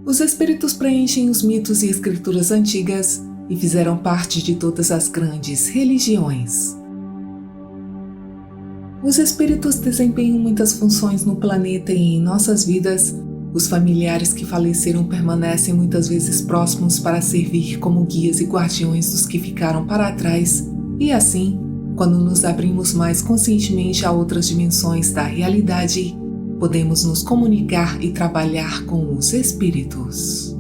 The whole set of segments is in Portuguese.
Os espíritos preenchem os mitos e escrituras antigas e fizeram parte de todas as grandes religiões. Os espíritos desempenham muitas funções no planeta e em nossas vidas. Os familiares que faleceram permanecem muitas vezes próximos para servir como guias e guardiões dos que ficaram para trás, e assim, quando nos abrimos mais conscientemente a outras dimensões da realidade, podemos nos comunicar e trabalhar com os espíritos.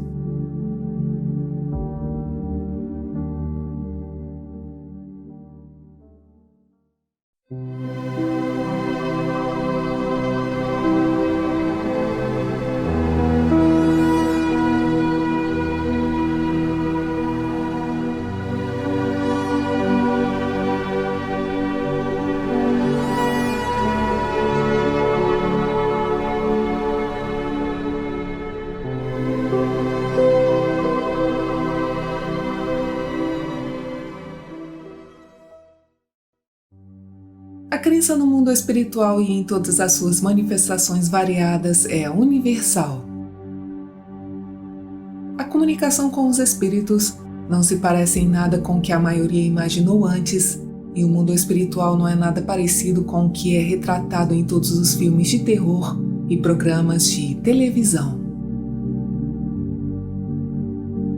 A crença no mundo espiritual e em todas as suas manifestações variadas é universal. A comunicação com os espíritos não se parece em nada com o que a maioria imaginou antes, e o mundo espiritual não é nada parecido com o que é retratado em todos os filmes de terror e programas de televisão.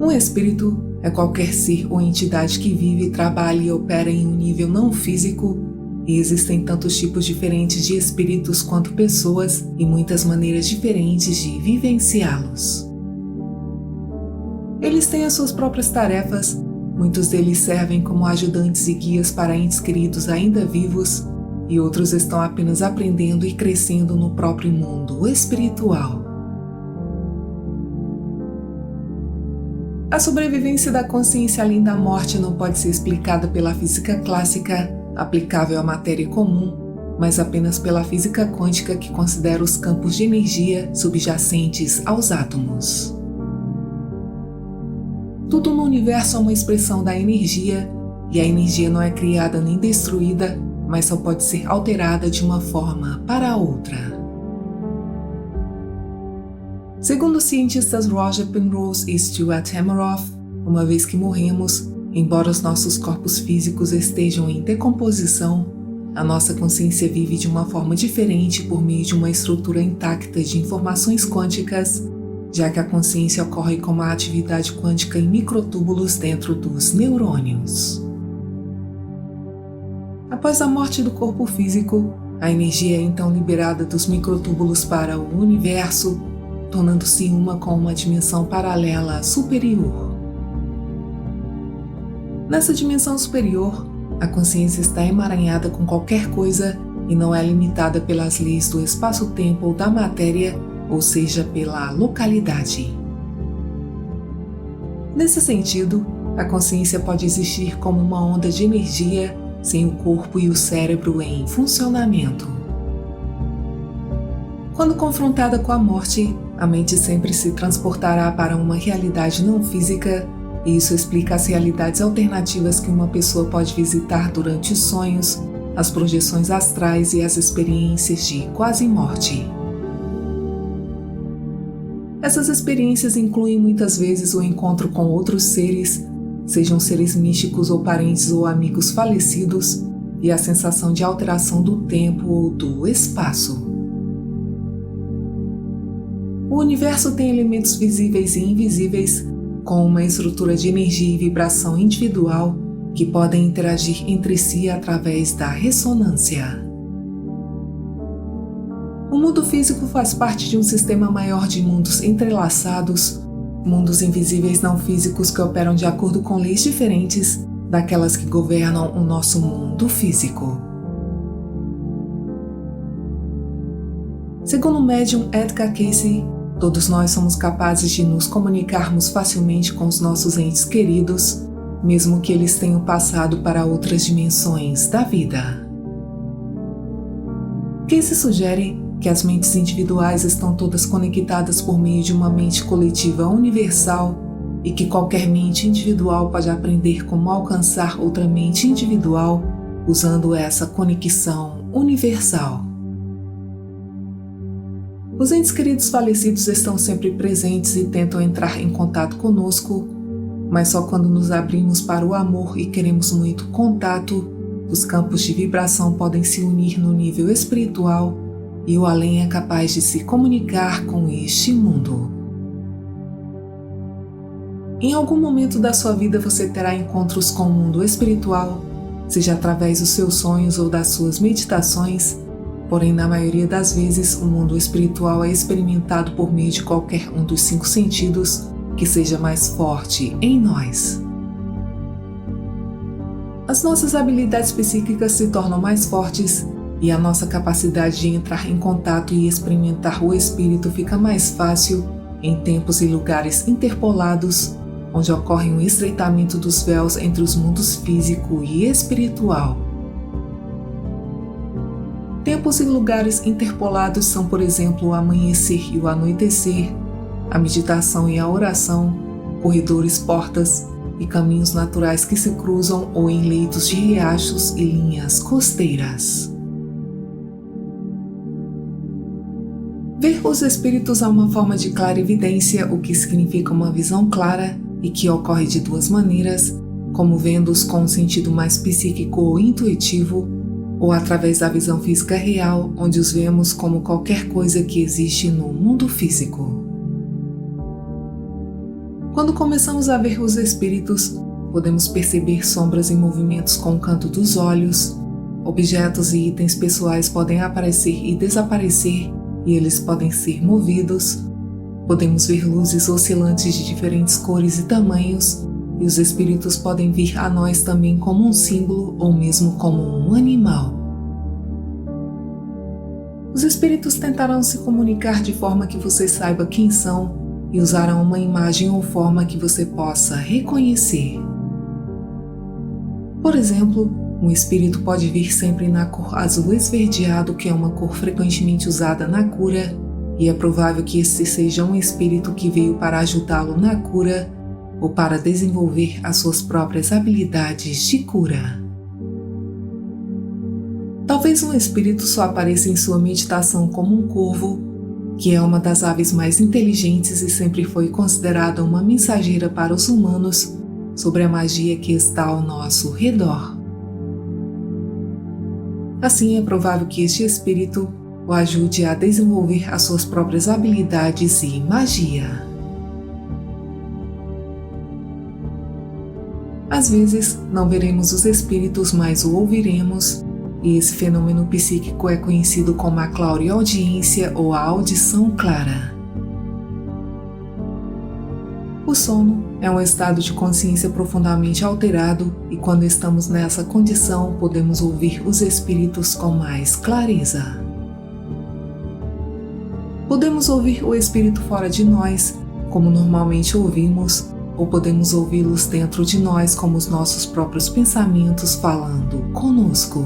Um espírito é qualquer ser ou entidade que vive, trabalha e opera em um nível não físico. E existem tantos tipos diferentes de espíritos quanto pessoas e muitas maneiras diferentes de vivenciá-los. Eles têm as suas próprias tarefas, muitos deles servem como ajudantes e guias para entes queridos ainda vivos, e outros estão apenas aprendendo e crescendo no próprio mundo espiritual. A sobrevivência da consciência além da morte não pode ser explicada pela física clássica, aplicável à matéria comum, mas apenas pela física quântica que considera os campos de energia subjacentes aos átomos. Tudo no universo é uma expressão da energia, e a energia não é criada nem destruída, mas só pode ser alterada de uma forma para outra. Segundo os cientistas Roger Penrose e Stuart Hameroff, uma vez que morremos, embora os nossos corpos físicos estejam em decomposição, a nossa consciência vive de uma forma diferente por meio de uma estrutura intacta de informações quânticas, já que a consciência ocorre como a atividade quântica em microtúbulos dentro dos neurônios. Após a morte do corpo físico, a energia é então liberada dos microtúbulos para o universo, tornando-se uma com uma dimensão paralela superior. Nessa dimensão superior, a consciência está emaranhada com qualquer coisa e não é limitada pelas leis do espaço-tempo ou da matéria, ou seja, pela localidade. Nesse sentido, a consciência pode existir como uma onda de energia sem o corpo e o cérebro em funcionamento. Quando confrontada com a morte, a mente sempre se transportará para uma realidade não física, e isso explica as realidades alternativas que uma pessoa pode visitar durante os sonhos, as projeções astrais e as experiências de quase-morte. Essas experiências incluem muitas vezes o encontro com outros seres, sejam seres místicos ou parentes ou amigos falecidos, e a sensação de alteração do tempo ou do espaço. O universo tem elementos visíveis e invisíveis, com uma estrutura de energia e vibração individual que podem interagir entre si através da ressonância. O mundo físico faz parte de um sistema maior de mundos entrelaçados, mundos invisíveis não físicos que operam de acordo com leis diferentes daquelas que governam o nosso mundo físico. Segundo o médium Edgar Cayce, todos nós somos capazes de nos comunicarmos facilmente com os nossos entes queridos, mesmo que eles tenham passado para outras dimensões da vida. Cayce sugere que as mentes individuais estão todas conectadas por meio de uma mente coletiva universal e que qualquer mente individual pode aprender como alcançar outra mente individual usando essa conexão universal. Os entes queridos falecidos estão sempre presentes e tentam entrar em contato conosco, mas só quando nos abrimos para o amor e queremos muito contato, os campos de vibração podem se unir no nível espiritual e o além é capaz de se comunicar com este mundo. Em algum momento da sua vida você terá encontros com o mundo espiritual, seja através dos seus sonhos ou das suas meditações. Porém, na maioria das vezes, o mundo espiritual é experimentado por meio de qualquer um dos 5 sentidos que seja mais forte em nós. As nossas habilidades psíquicas se tornam mais fortes e a nossa capacidade de entrar em contato e experimentar o espírito fica mais fácil em tempos e lugares interpolados, onde ocorre um estreitamento dos véus entre os mundos físico e espiritual. Tempos e lugares interpolados são, por exemplo, o amanhecer e o anoitecer, a meditação e a oração, corredores, portas e caminhos naturais que se cruzam ou em leitos de riachos e linhas costeiras. Ver os espíritos é uma forma de clarividência, o que significa uma visão clara e que ocorre de 2 maneiras, como vendo-os com um sentido mais psíquico ou intuitivo, ou através da visão física real, onde os vemos como qualquer coisa que existe no mundo físico. Quando começamos a ver os espíritos, podemos perceber sombras em movimentos com o canto dos olhos, objetos e itens pessoais podem aparecer e desaparecer e eles podem ser movidos, podemos ver luzes oscilantes de diferentes cores e tamanhos, e os espíritos podem vir a nós também como um símbolo ou mesmo como um animal. Os espíritos tentarão se comunicar de forma que você saiba quem são e usarão uma imagem ou forma que você possa reconhecer. Por exemplo, um espírito pode vir sempre na cor azul esverdeado, que é uma cor frequentemente usada na cura, e é provável que esse seja um espírito que veio para ajudá-lo na cura ou para desenvolver as suas próprias habilidades de cura. Talvez um espírito só apareça em sua meditação como um corvo, que é uma das aves mais inteligentes e sempre foi considerada uma mensageira para os humanos sobre a magia que está ao nosso redor. Assim, é provável que este espírito o ajude a desenvolver as suas próprias habilidades e magia. Às vezes, não veremos os espíritos, mas o ouviremos, e esse fenômeno psíquico é conhecido como a clareaudiência ou a audição clara. O sono é um estado de consciência profundamente alterado e quando estamos nessa condição, podemos ouvir os espíritos com mais clareza. Podemos ouvir o espírito fora de nós, como normalmente ouvimos, ou podemos ouvi-los dentro de nós como os nossos próprios pensamentos falando conosco.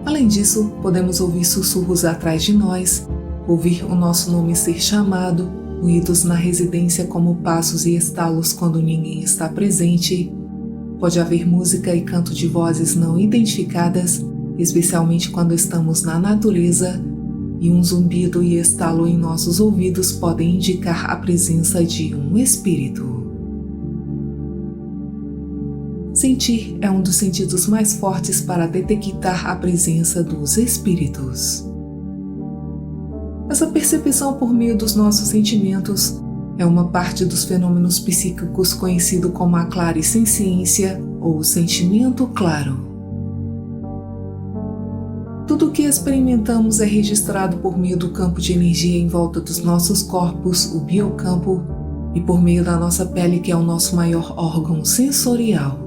Além disso, podemos ouvir sussurros atrás de nós, ouvir o nosso nome ser chamado, ruídos na residência como passos e estalos quando ninguém está presente. Pode haver música e canto de vozes não identificadas, especialmente quando estamos na natureza, e um zumbido e estalo em nossos ouvidos podem indicar a presença de um espírito. Sentir é um dos sentidos mais fortes para detectar a presença dos espíritos. Essa percepção por meio dos nossos sentimentos é uma parte dos fenômenos psíquicos conhecido como a clarissenciência ou sentimento claro. Tudo o que experimentamos é registrado por meio do campo de energia em volta dos nossos corpos, o biocampo, e por meio da nossa pele, que é o nosso maior órgão sensorial.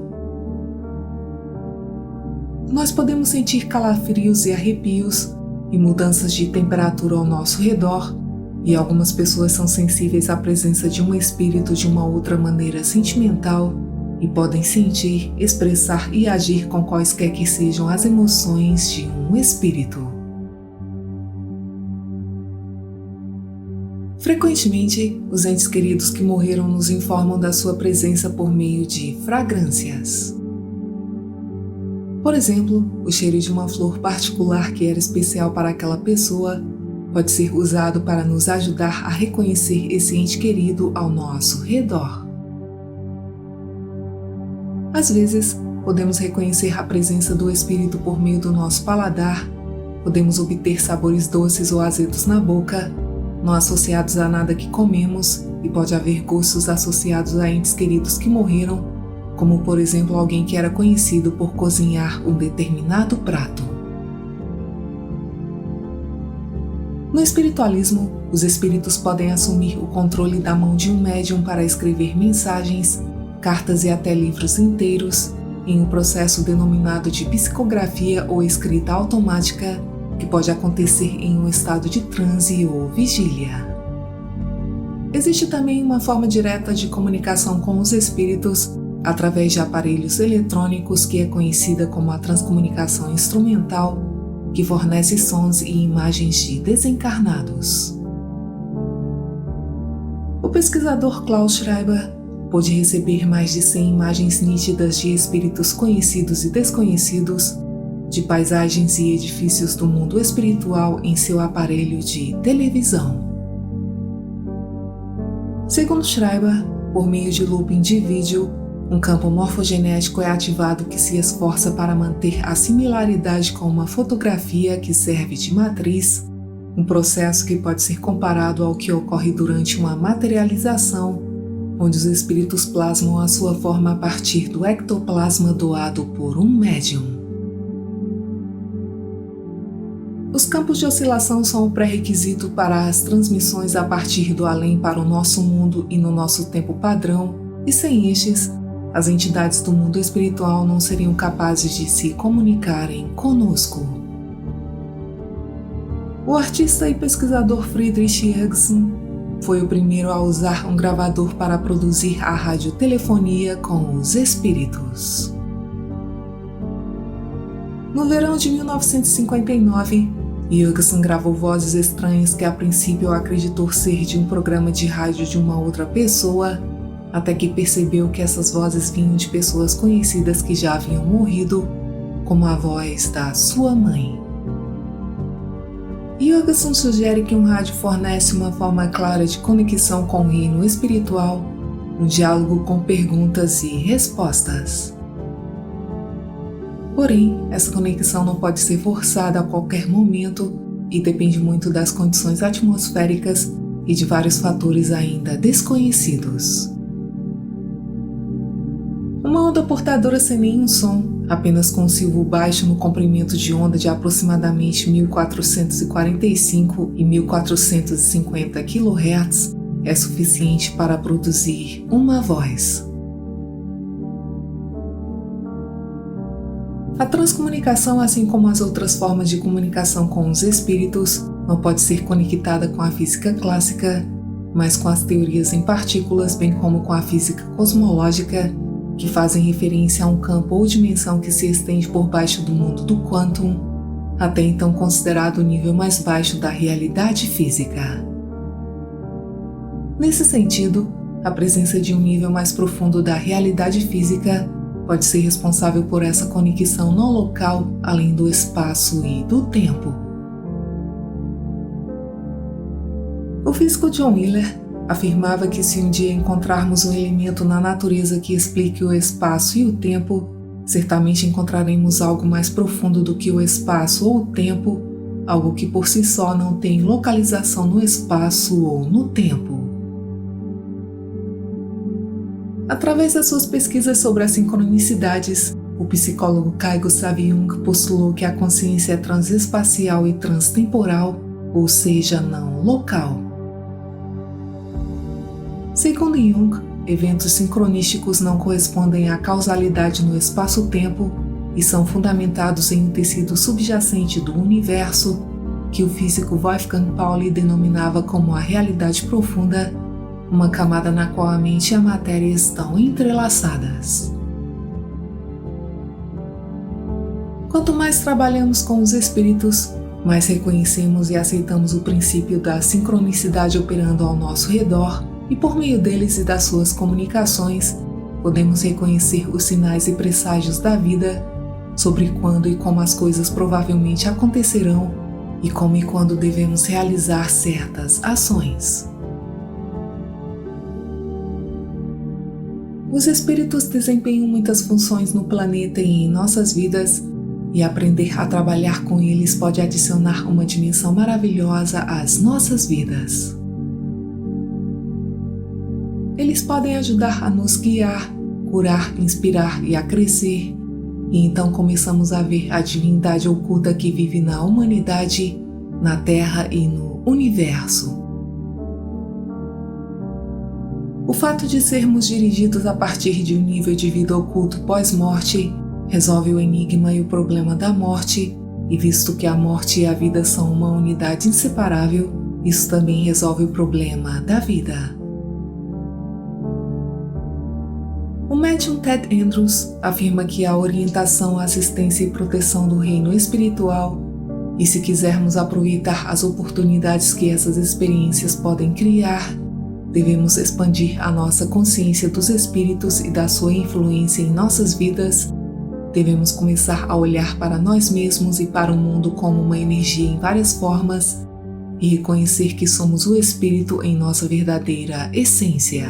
Nós podemos sentir calafrios e arrepios e mudanças de temperatura ao nosso redor, e algumas pessoas são sensíveis à presença de um espírito de uma outra maneira sentimental e podem sentir, expressar e agir com quaisquer que sejam as emoções de um espírito. Frequentemente, os entes queridos que morreram nos informam da sua presença por meio de fragrâncias. Por exemplo, o cheiro de uma flor particular que era especial para aquela pessoa pode ser usado para nos ajudar a reconhecer esse ente querido ao nosso redor. Às vezes, podemos reconhecer a presença do espírito por meio do nosso paladar, podemos obter sabores doces ou azedos na boca, não associados a nada que comemos, e pode haver gostos associados a entes queridos que morreram, como por exemplo alguém que era conhecido por cozinhar um determinado prato. No espiritualismo, os espíritos podem assumir o controle da mão de um médium para escrever mensagens, cartas e até livros inteiros, em um processo denominado de psicografia ou escrita automática, que pode acontecer em um estado de transe ou vigília. Existe também uma forma direta de comunicação com os espíritos através de aparelhos eletrônicos que é conhecida como a transcomunicação instrumental, que fornece sons e imagens de desencarnados. O pesquisador Klaus Schreiber pôde receber mais de 100 imagens nítidas de espíritos conhecidos e desconhecidos, de paisagens e edifícios do mundo espiritual em seu aparelho de televisão. Segundo Schreiber, por meio de looping de vídeo, um campo morfogenético é ativado que se esforça para manter a similaridade com uma fotografia que serve de matriz, um processo que pode ser comparado ao que ocorre durante uma materialização, onde os espíritos plasmam a sua forma a partir do ectoplasma doado por um médium. Os campos de oscilação são o pré-requisito para as transmissões a partir do além para o nosso mundo e no nosso tempo padrão, e sem estes, as entidades do mundo espiritual não seriam capazes de se comunicarem conosco. O artista e pesquisador Friedrich Erikson foi o primeiro a usar um gravador para produzir a radiotelefonia com os espíritos. No verão de 1959, Erikson gravou vozes estranhas que a princípio acreditou ser de um programa de rádio de uma outra pessoa, até que percebeu que essas vozes vinham de pessoas conhecidas que já haviam morrido, como a voz da sua mãe. Erikson sugere que um rádio fornece uma forma clara de conexão com o reino espiritual, um diálogo com perguntas e respostas. Porém, essa conexão não pode ser forçada a qualquer momento e depende muito das condições atmosféricas e de vários fatores ainda desconhecidos. Uma onda portadora sem nenhum som, apenas com um silvo baixo no comprimento de onda de aproximadamente 1445 e 1450 kHz, é suficiente para produzir uma voz. A transcomunicação, assim como as outras formas de comunicação com os espíritos, não pode ser conectada com a física clássica, mas com as teorias em partículas, bem como com a física cosmológica, que fazem referência a um campo ou dimensão que se estende por baixo do mundo do quantum, até então considerado o nível mais baixo da realidade física. Nesse sentido, a presença de um nível mais profundo da realidade física pode ser responsável por essa conexão não local, além do espaço e do tempo. O físico John Wheeler afirmava que se um dia encontrarmos um elemento na natureza que explique o espaço e o tempo, certamente encontraremos algo mais profundo do que o espaço ou o tempo, algo que por si só não tem localização no espaço ou no tempo. Através das suas pesquisas sobre as sincronicidades, o psicólogo Carl Gustav Jung postulou que a consciência é transespacial e transtemporal, ou seja, não local. Segundo Jung, eventos sincronísticos não correspondem à causalidade no espaço-tempo e são fundamentados em um tecido subjacente do universo, que o físico Wolfgang Pauli denominava como a realidade profunda, uma camada na qual a mente e a matéria estão entrelaçadas. Quanto mais trabalhamos com os espíritos, mais reconhecemos e aceitamos o princípio da sincronicidade operando ao nosso redor, e por meio deles e das suas comunicações, podemos reconhecer os sinais e presságios da vida sobre quando e como as coisas provavelmente acontecerão, e como e quando devemos realizar certas ações. Os espíritos desempenham muitas funções no planeta e em nossas vidas, e aprender a trabalhar com eles pode adicionar uma dimensão maravilhosa às nossas vidas. Eles podem ajudar a nos guiar, curar, inspirar e a crescer, e então começamos a ver a divindade oculta que vive na humanidade, na Terra e no universo. O fato de sermos dirigidos a partir de um nível de vida oculto pós-morte resolve o enigma e o problema da morte, e visto que a morte e a vida são uma unidade inseparável, isso também resolve o problema da vida. O médium Ted Andrews afirma que a orientação, assistência e proteção do reino espiritual, e se quisermos aproveitar as oportunidades que essas experiências podem criar, devemos expandir a nossa consciência dos espíritos e da sua influência em nossas vidas. Devemos começar a olhar para nós mesmos e para o mundo como uma energia em várias formas e reconhecer que somos o espírito em nossa verdadeira essência.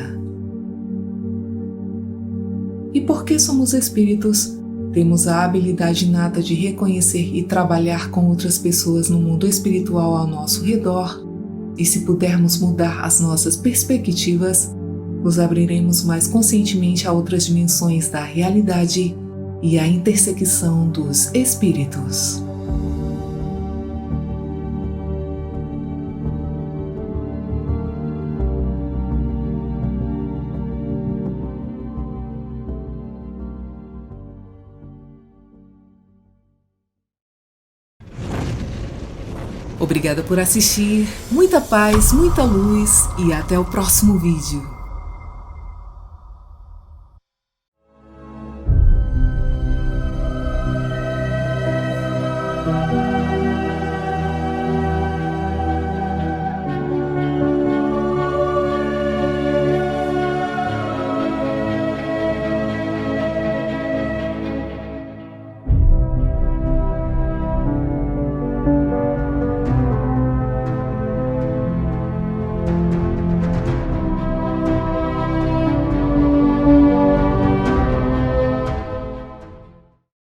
E porque somos espíritos, temos a habilidade inata de reconhecer e trabalhar com outras pessoas no mundo espiritual ao nosso redor, e se pudermos mudar as nossas perspectivas, nos abriremos mais conscientemente a outras dimensões da realidade e a intersecção dos espíritos. Obrigada por assistir, muita paz, muita luz e até o próximo vídeo.